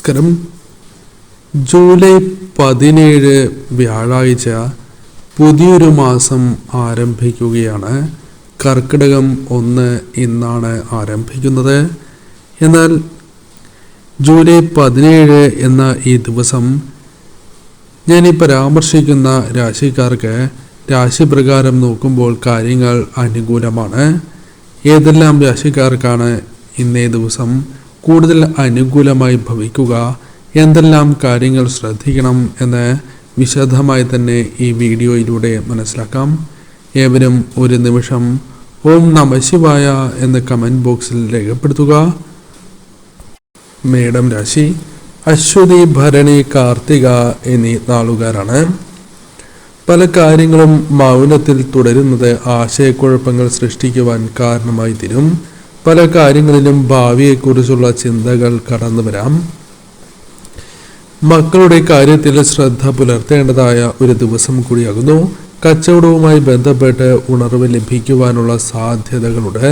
നമസ്കാരം. ജൂലൈ 17 വ്യാഴാഴ്ച പുതിയൊരു മാസം ആരംഭിക്കുകയാണ്. കർക്കിടകം 1 ഇന്നാണ് ആരംഭിക്കുന്നത്. എന്നാൽ ജൂലൈ 17 എന്ന ഈ ദിവസം ഞാൻ ഈ പരാമർശിക്കുന്ന രാശിക്കാർക്ക് രാശിപ്രകാരം നോക്കുമ്പോൾ കാര്യങ്ങൾ അനുകൂലമാണ്. ഏതെല്ലാം രാശിക്കാർക്കാണ് ഇന്നേ ദിവസം കൂടുതൽ അനുകൂലമായി ഭവിക്കുക, എന്തെല്ലാം കാര്യങ്ങൾ ശ്രദ്ധിക്കണം എന്ന് വിശദമായി തന്നെ ഈ വീഡിയോയിലൂടെ മനസ്സിലാക്കാം. ഏവരും ഒരു നിമിഷം ഓം നമഃശിവായ എന്ന് കമൻറ്റ് ബോക്സിൽ രേഖപ്പെടുത്തുക. മേടം രാശി അശ്വതി, ഭരണി, കാർത്തിക എന്നീ നാളുകാരാണ്. പല കാര്യങ്ങളും മൗനത്തിൽ തുടരുന്നത് ആശയക്കുഴപ്പങ്ങൾ സൃഷ്ടിക്കുവാൻ കാരണമായി തീരും. പല കാര്യങ്ങളിലും ഭാവിയെക്കുറിച്ചുള്ള ചിന്തകൾ കടന്നു വരാം. മക്കളുടെ കാര്യത്തിൽ ശ്രദ്ധ പുലർത്തേണ്ടതായ ഒരു ദിവസം കൂടിയാകുന്നു. കച്ചവടവുമായി ബന്ധപ്പെട്ട് ഉണർവ് ലഭിക്കുവാനുള്ള സാധ്യതകളുണ്ട്.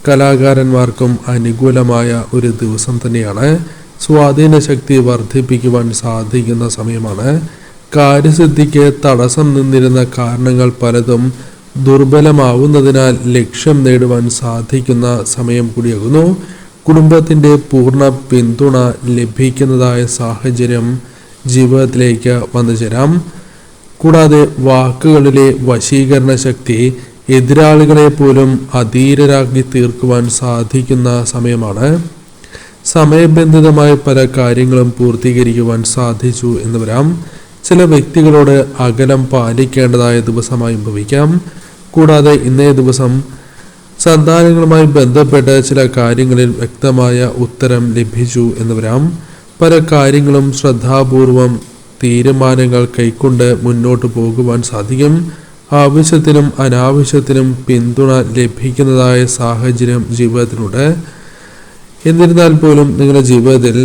കലാകാരന്മാർക്കും അനുകൂലമായ ഒരു ദിവസം തന്നെയാണ്. സ്വാധീന ശക്തി വർദ്ധിപ്പിക്കുവാൻ സാധിക്കുന്ന സമയമാണ്. കാര്യസിദ്ധിക്ക് തടസ്സം നിന്നിരുന്ന കാരണങ്ങൾ പലതും ദുർബലമാവുന്നതിനാൽ ലക്ഷ്യം നേടുവാൻ സാധിക്കുന്ന സമയം കൂടിയാകുന്നു. കുടുംബത്തിൻ്റെ പൂർണ്ണ പിന്തുണ ലഭിക്കുന്നതായ സാഹചര്യം ജീവിതത്തിലേക്ക് വന്നു ചേരാം. കൂടാതെ വാക്കുകളിലെ വശീകരണ ശക്തി എതിരാളികളെ പോലും അധീരരാക്കി തീർക്കുവാൻ സാധിക്കുന്ന സമയമാണ്. സമയബന്ധിതമായ പല കാര്യങ്ങളും പൂർത്തീകരിക്കുവാൻ സാധിച്ചു എന്ന് വരാം. ചില വ്യക്തികളോട് അകലം പാലിക്കേണ്ടതായ ദിവസമായി ഭവിക്കാം. കൂടാതെ ഇന്നേ ദിവസം സന്താനങ്ങളുമായി ബന്ധപ്പെട്ട് ചില കാര്യങ്ങളിൽ വ്യക്തമായ ഉത്തരം ലഭിച്ചു എന്ന് വരാം. പല കാര്യങ്ങളും ശ്രദ്ധാപൂർവം തീരുമാനങ്ങൾ കൈക്കൊണ്ട് മുന്നോട്ട് പോകുവാൻ സാധിക്കും. ആവശ്യത്തിനും അനാവശ്യത്തിനും പിന്തുണ ലഭിക്കുന്നതായ സാഹചര്യം ജീവിതത്തിലുണ്ട്. എന്നിരുന്നാൽ പോലും നിങ്ങളുടെ ജീവിതത്തിൽ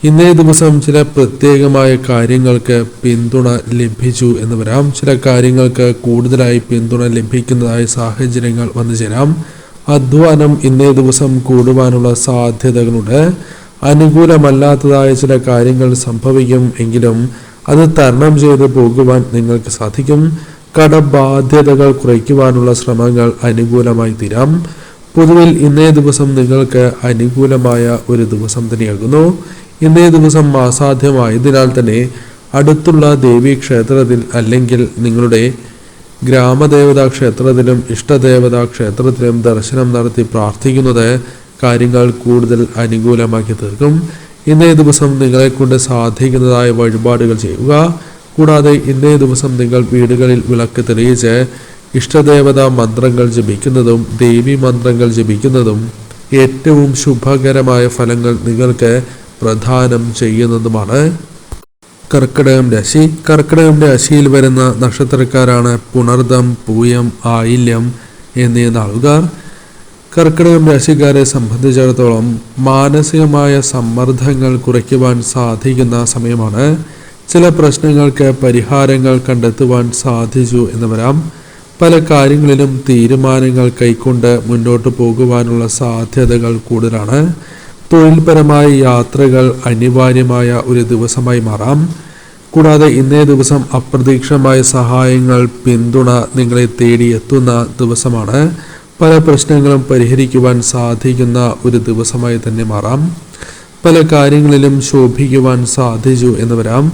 ഇന്നേ ദിവസം ചില പ്രത്യേകമായ കാര്യങ്ങൾക്ക് പിന്തുണ ലഭിച്ചു എന്ന് വരാം. ചില കാര്യങ്ങൾക്ക് കൂടുതലായി പിന്തുണ ലഭിക്കുന്നതായ സാഹചര്യങ്ങൾ വന്നു ചേരാം. അധ്വാനം ഇന്നേ ദിവസം കൂടുവാനുള്ള സാധ്യതകളുണ്ട്. അനുകൂലമല്ലാത്തതായ ചില കാര്യങ്ങൾ സംഭവിക്കും എങ്കിലും അത് തരണം ചെയ്ത് പോകുവാൻ നിങ്ങൾക്ക് സാധിക്കും. കടബാധ്യതകൾ കുറയ്ക്കുവാനുള്ള ശ്രമങ്ങൾ അനുകൂലമായി തീരാം. പൊതുവിൽ ഇന്നേ ദിവസം നിങ്ങൾക്ക് അനുകൂലമായ ഒരു ദിവസം തന്നെയാകുന്നു. ഇന്നേ ദിവസം അസാധ്യമായതിനാൽ തന്നെ അടുത്തുള്ള ദേവീ ക്ഷേത്രത്തിൽ അല്ലെങ്കിൽ നിങ്ങളുടെ ഗ്രാമദേവതാ ക്ഷേത്രത്തിലും ഇഷ്ടദേവതാ ക്ഷേത്രത്തിലും ദർശനം നടത്തി പ്രാർത്ഥിക്കുന്നത് കാര്യങ്ങൾ കൂടുതൽ അനുകൂലമാക്കി തീർക്കും. ഇന്നേ ദിവസം നിങ്ങളെക്കൊണ്ട് സാധിക്കുന്നതായ വഴിപാടുകൾ ചെയ്യുക. കൂടാതെ ഇന്നേ ദിവസം നിങ്ങൾ വീടുകളിൽ വിളക്ക് തെളിയിച്ച് ഇഷ്ടദേവതാ മന്ത്രങ്ങൾ ജപിക്കുന്നതും ദേവീ മന്ത്രങ്ങൾ ജപിക്കുന്നതും ഏറ്റവും ശുഭകരമായ ഫലങ്ങൾ നിങ്ങൾക്ക് പ്രദാനം ചെയ്യുന്നതുമാണ്. കർക്കിടകം രാശി. കർക്കിടകം രാശിയിൽ വരുന്ന നക്ഷത്രക്കാരാണ് പുണർദം, പൂയം, ആയില്യം എന്നീ നാളുകാർ. കർക്കിടകം രാശിക്കാരെ സംബന്ധിച്ചിടത്തോളം മാനസികമായ സമ്മർദ്ദങ്ങൾ കുറയ്ക്കുവാൻ സാധിക്കുന്ന സമയമാണ്. ചില പ്രശ്നങ്ങൾക്ക് പരിഹാരങ്ങൾ കണ്ടെത്തുവാൻ സാധിച്ചു എന്ന് വരാം. പല കാര്യങ്ങളിലും തീരുമാനങ്ങൾ കൈക്കൊണ്ട് മുന്നോട്ട് പോകുവാനുള്ള സാധ്യതകൾ കൂടുതലാണ്. തൊഴിൽപരമായ യാത്രകൾ അനിവാര്യമായ ഒരു ദിവസമായി മാറാം. കൂടാതെ ഇന്നേ ദിവസം അപ്രതീക്ഷിതമായ സഹായങ്ങൾ, പിന്തുണ നിങ്ങളെ തേടിയെത്തുന്ന ദിവസമാണ്. പല പ്രശ്നങ്ങളും പരിഹരിക്കുവാൻ സാധിക്കുന്ന ഒരു ദിവസമായി തന്നെ മാറാം. പല കാര്യങ്ങളിലും ശോഭിക്കുവാൻ സാധിച്ചു എന്ന് വരാം.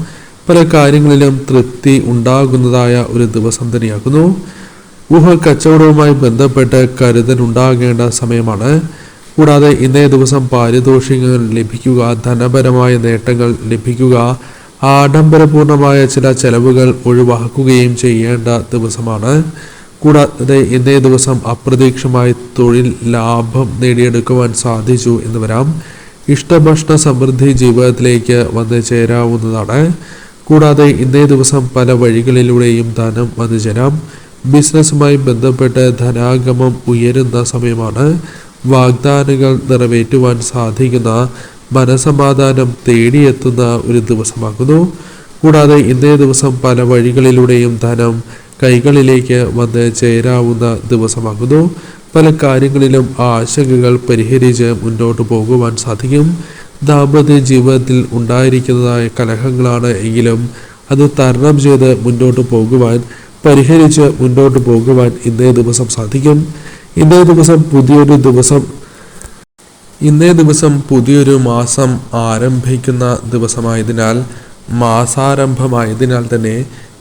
പല കാര്യങ്ങളിലും തൃപ്തി ഉണ്ടാകുന്നതായ ഒരു ദിവസം തന്നെയാകുന്നു. കച്ചവടവുമായി ബന്ധപ്പെട്ട് കരുതലുണ്ടാകേണ്ട സമയമാണ്. കൂടാതെ ഇന്നേ ദിവസം പാരിതോഷികങ്ങൾ ലഭിക്കുക, ധനപരമായ നേട്ടങ്ങൾ ലഭിക്കുക, ആഡംബരപൂർണമായ ചില ചെലവുകൾ ഒഴിവാക്കുകയും ചെയ്യേണ്ട ദിവസമാണ്. കൂടാതെ ഇന്നേ ദിവസം അപ്രതീക്ഷിതമായി തൊഴിൽ ലാഭം നേടിയെടുക്കുവാൻ സാധിച്ചു എന്ന് വരാം. ഇഷ്ടഭക്ഷണ സമൃദ്ധി ജീവിതത്തിലേക്ക് വന്നു ചേരാവുന്നതാണ്. കൂടാതെ ഇന്നേ ദിവസം പല വഴികളിലൂടെയും ധനം വന്നു ചേരാം. ബിസിനസ്സുമായി ബന്ധപ്പെട്ട് ധനാഗമം ഉയരുന്ന സമയമാണ്. വാഗ്ദാനങ്ങൾ നിറവേറ്റുവാൻ സാധിക്കുന്ന, മനസമാധാനം തേടിയെത്തുന്ന ഒരു ദിവസമാകുന്നു. കൂടാതെ ഇന്നേ ദിവസം പല വഴികളിലൂടെയും ധനം കൈകളിലേക്ക് വന്ന് ചേരാവുന്ന ദിവസമാകുന്നു. പല കാര്യങ്ങളിലും ആശങ്കകൾ പരിഹരിച്ച് മുന്നോട്ട് പോകുവാൻ സാധിക്കും. ദാമ്പത്യ ജീവിതത്തിൽ ഉണ്ടായിരിക്കുന്നതായ കലഹങ്ങളാണ് എങ്കിലും അത് തരണം ചെയ്ത് മുന്നോട്ട് പോകുവാൻ, പരിഹരിച്ച് മുന്നോട്ട് പോകുവാൻ ഇന്നേ ദിവസം സാധിക്കും. ഇന്നേ ദിവസം പുതിയൊരു മാസം ആരംഭിക്കുന്ന ദിവസമായതിനാൽ, മാസാരംഭമായതിനാൽ തന്നെ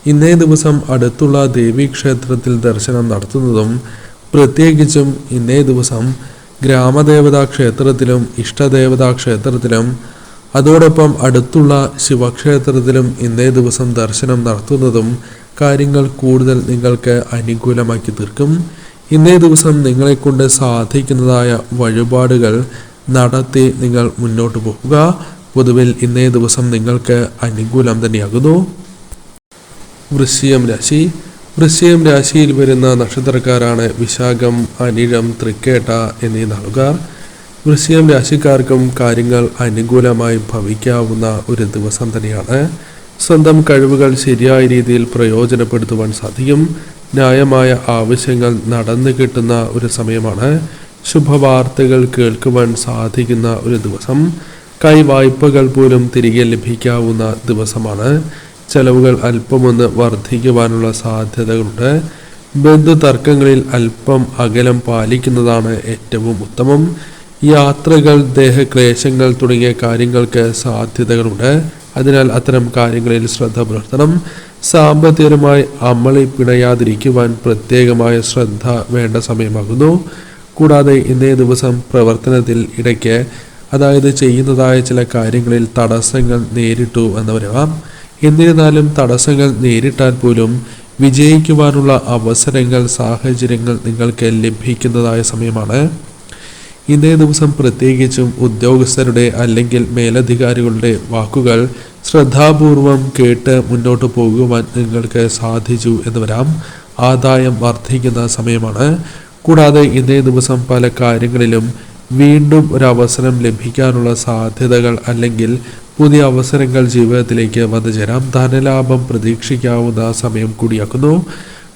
ഇന്നേ ദിവസം അടുത്തുള്ള ദേവീക്ഷേത്രത്തിൽ ദർശനം നടത്തുന്നതും, പ്രത്യേകിച്ചും ഇന്നേ ദിവസം ഗ്രാമദേവതാ ക്ഷേത്രത്തിലും ഇഷ്ടദേവതാ ക്ഷേത്രത്തിലും അതോടൊപ്പം അടുത്തുള്ള ശിവക്ഷേത്രത്തിലും ഇന്നേ ദിവസം ദർശനം നടത്തുന്നതും കാര്യങ്ങൾ കൂടുതൽ നിങ്ങൾക്ക് അനുകൂലമാക്കി തീർക്കും. ഇന്നേ ദിവസം നിങ്ങളെക്കൊണ്ട് സാധിക്കുന്നതായ വഴിപാടുകൾ നടത്തി നിങ്ങൾ മുന്നോട്ട് പോകുക. പൊതുവിൽ ഇന്നേ ദിവസം നിങ്ങൾക്ക് അനുകൂലം തന്നെയാകുന്നു. വൃശ്ചികം രാശിയിൽ വരുന്ന നക്ഷത്രക്കാരാണ് വിശാഖം, അനിഴം, തൃക്കേട്ട എന്നീ നാളുകാർ. വൃശ്ചികം രാശിക്കാർക്കും കാര്യങ്ങൾ അനുകൂലമായി ഭവിക്കാവുന്ന ഒരു ദിവസം തന്നെയാണ്. സ്വന്തം കഴിവുകൾ ശരിയായ രീതിയിൽ പ്രയോജനപ്പെടുത്തുവാൻ സാധിക്കും. ന്യായമായ ആവശ്യങ്ങൾ നടന്നു കിട്ടുന്ന ഒരു സമയമാണ്. ശുഭവാർത്തകൾ കേൾക്കുവാൻ സാധിക്കുന്ന ഒരു ദിവസം. കൈവായ്പകൾ പോലും തിരികെ ലഭിക്കാവുന്ന ദിവസമാണ്. ചെലവുകൾ അല്പമൊന്ന് വർദ്ധിക്കുവാനുള്ള സാധ്യതകളുണ്ട്. ബന്ധുതർക്കങ്ങളിൽ അല്പം അകലം പാലിക്കുന്നതാണ് ഏറ്റവും ഉത്തമം. യാത്രകൾ, ദേഹക്ലേശങ്ങൾ തുടങ്ങിയ കാര്യങ്ങൾക്ക് സാധ്യതകളുണ്ട്. അതിനാൽ അത്തരം കാര്യങ്ങളിൽ ശ്രദ്ധ പുലർത്തണം. സാമ്പത്തികമായി അമളി പിണയാതിരിക്കുവാൻ പ്രത്യേകമായ ശ്രദ്ധ വേണ്ട സമയമാകുന്നു. കൂടാതെ ഇന്നേ ദിവസം പ്രവർത്തനത്തിൽ ഇടയ്ക്ക്, അതായത് ചെയ്യുന്നതായ ചില കാര്യങ്ങളിൽ തടസ്സങ്ങൾ നേരിട്ടു എന്ന് വരാം. എന്നിരുന്നാലും തടസ്സങ്ങൾ നേരിട്ടാൽ പോലും വിജയിക്കുവാനുള്ള അവസരങ്ങൾ, സാഹചര്യങ്ങൾ നിങ്ങൾക്ക് ലഭിക്കുന്നതായ സമയമാണ്. ഇന്നേ ദിവസം പ്രത്യേകിച്ചും ഉദ്യോഗസ്ഥരുടെ അല്ലെങ്കിൽ മേലധികാരികളുടെ വാക്കുകൾ ശ്രദ്ധാപൂർവം കേട്ട് മുന്നോട്ട് പോകുവാൻ നിങ്ങൾക്ക് സാധിച്ചു എന്ന് വരാം. ആദായം വർദ്ധിക്കുന്ന സമയമാണ്. കൂടാതെ ഇന്നേ ദിവസം പല കാര്യങ്ങളിലും വീണ്ടും ഒരവസരം ലഭിക്കാനുള്ള സാധ്യതകൾ അല്ലെങ്കിൽ പുതിയ അവസരങ്ങൾ ജീവിതത്തിലേക്ക് വന്നു ചേരാം. ധനലാഭം പ്രതീക്ഷിക്കാവുന്ന സമയം കൂടിയാക്കുന്നു.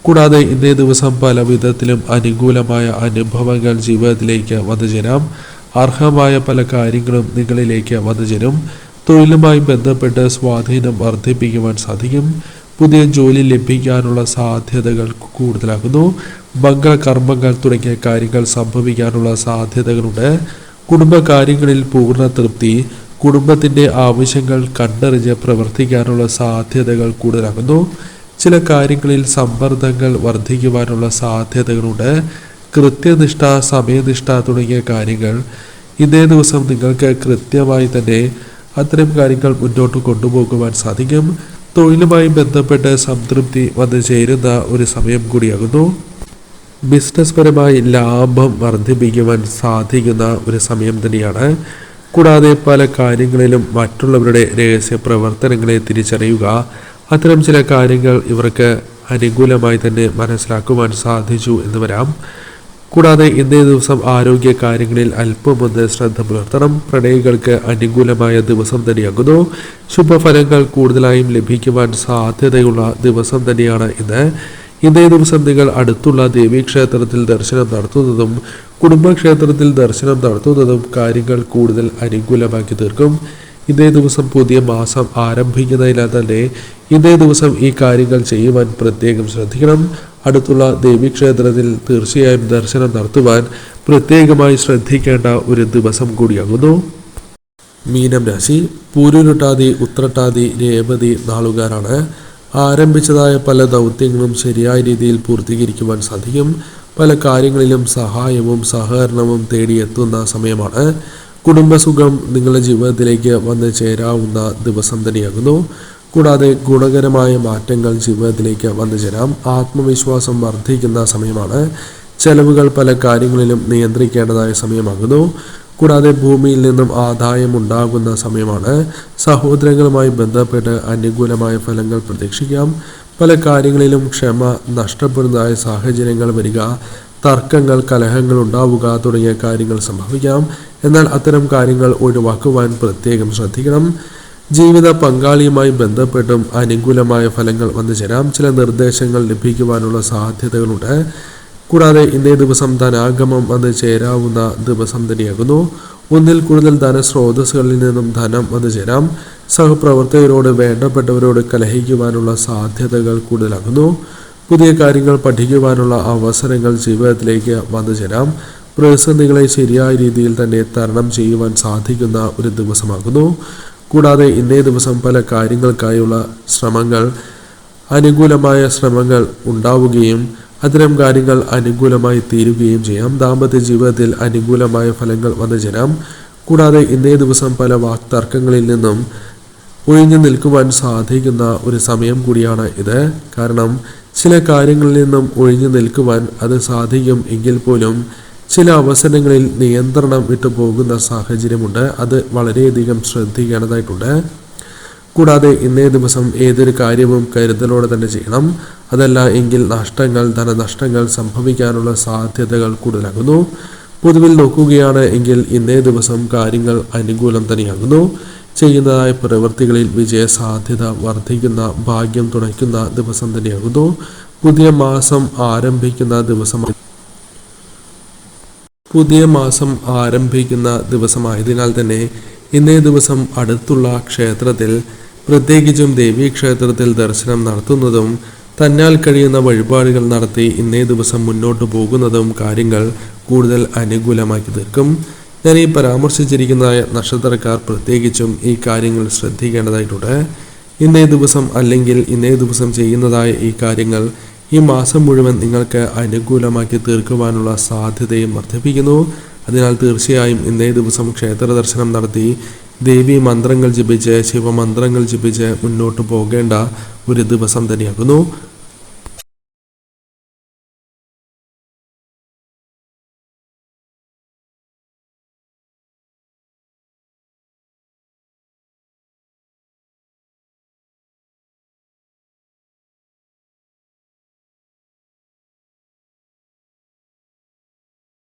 കൂടാതെ ഇന്നേ ദിവസം പല വിധത്തിലും അനുകൂലമായ അനുഭവങ്ങൾ ജീവിതത്തിലേക്ക് വന്നു ചേരാം. അർഹമായ പല കാര്യങ്ങളും നിങ്ങളിലേക്ക് വന്നു ചേരും. തൊഴിലുമായി ബന്ധപ്പെട്ട് സ്വാധീനം വർദ്ധിപ്പിക്കുവാൻ സാധിക്കും. പുതിയ ജോലി ലഭിക്കാനുള്ള സാധ്യതകൾ കൂടുതലാകുന്നു. മംഗളകർമ്മങ്ങൾ തുടങ്ങിയ കാര്യങ്ങൾ സംഭവിക്കാനുള്ള സാധ്യതകളുണ്ട്. കുടുംബകാര്യങ്ങളിൽ പൂർണ്ണ തൃപ്തി. കുടുംബത്തിൻ്റെ ആവശ്യങ്ങൾ കണ്ടറിഞ്ഞ് പ്രവർത്തിക്കാനുള്ള സാധ്യതകൾ കൂടുതലാകുന്നു. ചില കാര്യങ്ങളിൽ സമ്മർദ്ദങ്ങൾ വർദ്ധിക്കുവാനുള്ള സാധ്യതകളുണ്ട്. കൃത്യനിഷ്ഠ, സമയനിഷ്ഠ തുടങ്ങിയ കാര്യങ്ങൾ ഇന്നേ ദിവസം നിങ്ങൾക്ക് കൃത്യമായി തന്നെ അത്തരം കാര്യങ്ങൾ മുന്നോട്ട് കൊണ്ടുപോകുവാൻ സാധിക്കും. തൊഴിലുമായി ബന്ധപ്പെട്ട് സംതൃപ്തി വന്നു ചേരുന്ന ഒരു സമയം കൂടിയാകുന്നു. ബിസിനസ് പരമായി ലാഭം വർദ്ധിപ്പിക്കുവാൻ സാധിക്കുന്ന ഒരു സമയം തന്നെയാണ്. കൂടാതെ പല കാര്യങ്ങളിലും മറ്റുള്ളവരുടെ രഹസ്യ പ്രവർത്തനങ്ങളെ തിരിച്ചറിയുക, അത്തരം ചില കാര്യങ്ങൾ ഇവർക്ക് അനുകൂലമായി തന്നെ മനസ്സിലാക്കുവാൻ സാധിച്ചു എന്ന് വരാം. കൂടാതെ ഇന്നേ ദിവസം ആരോഗ്യ കാര്യങ്ങളിൽ അല്പമൊന്ന് ശ്രദ്ധ പുലർത്തണം. പ്രണയികൾക്ക് അനുകൂലമായ ദിവസം തന്നെയാകുന്നു. ശുഭഫലങ്ങൾ കൂടുതലായും ലഭിക്കുവാൻ സാധ്യതയുള്ള ദിവസം തന്നെയാണ് ഇന്ന്. ഇന്നേ ദിവസം നിങ്ങൾ അടുത്തുള്ള ദേവീക്ഷേത്രത്തിൽ ദർശനം നടത്തുന്നതും കുടുംബക്ഷേത്രത്തിൽ ദർശനം നടത്തുന്നതും കാര്യങ്ങൾ കൂടുതൽ അനുകൂലമാക്കി തീർക്കും. ഇന്നേ ദിവസം പുതിയ മാസം ആരംഭിക്കുന്നതിനാൽ തന്നെ ഇന്നേ ദിവസം ഈ കാര്യങ്ങൾ ചെയ്യുവാൻ പ്രത്യേകം ശ്രദ്ധിക്കണം. അടുത്തുള്ള ദേവീക്ഷേത്രത്തിൽ തീർച്ചയായും ദർശനം നടത്തുവാൻ പ്രത്യേകമായി ശ്രദ്ധിക്കേണ്ട ഒരു ദിവസം കൂടിയാകുന്നു. മീനം രാശി. പൂരുരുട്ടാതി, ഉത്രട്ടാതി, രേവതി നാളുകാരാണ്. ആരംഭിച്ചതായ പല ദൗത്യങ്ങളും ശരിയായ രീതിയിൽ പൂർത്തീകരിക്കുവാൻ സാധിക്കും. പല കാര്യങ്ങളിലും സഹായവും സഹകരണവും തേടിയെത്തുന്ന സമയമാണ്. കുടുംബസുഖം നിങ്ങളുടെ ജീവിതത്തിലേക്ക് വന്ന് ചേരാവുന്ന ദിവസം തന്നെയാകുന്നു. കൂടാതെ ഗുണകരമായ മാറ്റങ്ങൾ ജീവിതത്തിലേക്ക് വന്നു ചേരാം. ആത്മവിശ്വാസം വർദ്ധിക്കുന്ന സമയമാണ്. ചെലവുകൾ പല കാര്യങ്ങളിലും നിയന്ത്രിക്കേണ്ടതായ സമയമാകുന്നു. കൂടാതെ ഭൂമിയിൽ നിന്നും ആദായം ഉണ്ടാകുന്ന സമയമാണ്. സഹോദരങ്ങളുമായി ബന്ധപ്പെട്ട് അനുകൂലമായ ഫലങ്ങൾ പ്രതീക്ഷിക്കാം. പല കാര്യങ്ങളിലും ക്ഷമ നഷ്ടപ്പെടുന്നതായ സാഹചര്യങ്ങൾ വരിക, തർക്കങ്ങൾ, കലഹങ്ങൾ ഉണ്ടാവുക തുടങ്ങിയ കാര്യങ്ങൾ സംഭവിക്കാം. എന്നാൽ അത്തരം കാര്യങ്ങൾ ഒഴിവാക്കുവാൻ പ്രത്യേകം ശ്രദ്ധിക്കണം. ജീവിത പങ്കാളിയുമായി ബന്ധപ്പെട്ടും അനുകൂലമായ ഫലങ്ങൾ വന്നു ചേരാം. ചില നിർദ്ദേശങ്ങൾ ലഭിക്കുവാനുള്ള സാധ്യതകളുണ്ട്. കൂടാതെ ഇന്നേ ദിവസം ധനാഗമം വന്ന് ചേരാവുന്ന ദിവസം തന്നെയാകുന്നു. ഒന്നിൽ കൂടുതൽ ധനസ്രോതസ്സുകളിൽ നിന്നും ധനം വന്നു ചേരാം. സഹപ്രവർത്തകരോട് വേണ്ടപ്പെട്ടവരോട് കലഹിക്കുവാനുള്ള സാധ്യതകൾ കൂടുതലാകുന്നു. പുതിയ കാര്യങ്ങൾ പഠിക്കുവാനുള്ള അവസരങ്ങൾ ജീവിതത്തിലേക്ക് വന്നു ചേരാം. പ്രതിസന്ധികളെ ശരിയായ രീതിയിൽ തന്നെ തരണം ചെയ്യുവാൻ സാധിക്കുന്ന ഒരു ദിവസമാകുന്നു. കൂടാതെ ഇന്നേ ദിവസം പല കാര്യങ്ങൾക്കായുള്ള അനുകൂലമായ ശ്രമങ്ങൾ ഉണ്ടാവുകയും അത്തരം കാര്യങ്ങൾ അനുകൂലമായി തീരുകയും ചെയ്യാം. ദാമ്പത്യ ജീവിതത്തിൽ അനുകൂലമായ ഫലങ്ങൾ വന്നു ചേരാം. കൂടാതെ ഇന്നേ ദിവസം പല വാക്തർക്കങ്ങളിൽ നിന്നും ഒഴിഞ്ഞു നിൽക്കുവാൻ സാധിക്കുന്ന ഒരു സമയം കൂടിയാണ് ഇത്. കാരണം ചില കാര്യങ്ങളിൽ നിന്നും ഒഴിഞ്ഞു നിൽക്കുവാൻ അത് സാധിക്കും എങ്കിൽ പോലും ചില അവസരങ്ങളിൽ നിയന്ത്രണം വിട്ടു പോകുന്ന സാഹചര്യമുണ്ട്. അത് വളരെയധികം ശ്രദ്ധിക്കേണ്ടതായിട്ടുണ്ട്. കൂടാതെ ഇന്നേ ദിവസം ഏതൊരു കാര്യവും കരുതലോടെ തന്നെ ചെയ്യണം. അതല്ല എങ്കിൽ ധനനഷ്ടങ്ങൾ സംഭവിക്കാനുള്ള സാധ്യതകൾ കൂടുതലാകുന്നു. പൊതുവിൽ നോക്കുകയാണ് എങ്കിൽ ഇന്നേ ദിവസം കാര്യങ്ങൾ അനുകൂലം തന്നെയാകുന്നു. ചെയ്യുന്നതായ പ്രവൃത്തികളിൽ വിജയ സാധ്യത വർദ്ധിക്കുന്ന, ഭാഗ്യം തുണയ്ക്കുന്ന ദിവസം തന്നെയാകുന്നു. പുതിയ മാസം ആരംഭിക്കുന്ന ദിവസമായതിനാൽ തന്നെ ഇന്നേ ദിവസം അടുത്തുള്ള ക്ഷേത്രത്തിൽ, പ്രത്യേകിച്ചും ദേവീക്ഷേത്രത്തിൽ ദർശനം നടത്തുന്നതും തന്നാൽ കഴിയുന്ന വഴിപാടുകൾ നടത്തി ഇന്നേ ദിവസം മുന്നോട്ട് പോകുന്നതും കാര്യങ്ങൾ കൂടുതൽ അനുകൂലമാക്കി തീർക്കും. ഞാൻ ഈ പരാമർശിച്ചിരിക്കുന്ന നക്ഷത്രക്കാർ പ്രത്യേകിച്ചും ഈ കാര്യങ്ങൾ ശ്രദ്ധിക്കേണ്ടതായിട്ടുണ്ട്. ഇന്നേ ദിവസം അല്ലെങ്കിൽ ഇന്നേ ദിവസം ചെയ്യുന്നതായ ഈ കാര്യങ്ങൾ ഈ മാസം മുഴുവൻ നിങ്ങൾക്ക് അനുകൂലമാക്കി തീർക്കുവാനുള്ള സാധ്യതയും വർദ്ധിപ്പിക്കുന്നു. അതിനാൽ തീർച്ചയായും ഇന്നേ ദിവസം ക്ഷേത്ര ദർശനം നടത്തി ദേവീ മന്ത്രങ്ങൾ ജപിച്ച്, ശിവമന്ത്രങ്ങൾ ജപിച്ച് മുന്നോട്ട് പോകേണ്ട ഒരു ദിവസം തന്നെയാകുന്നു.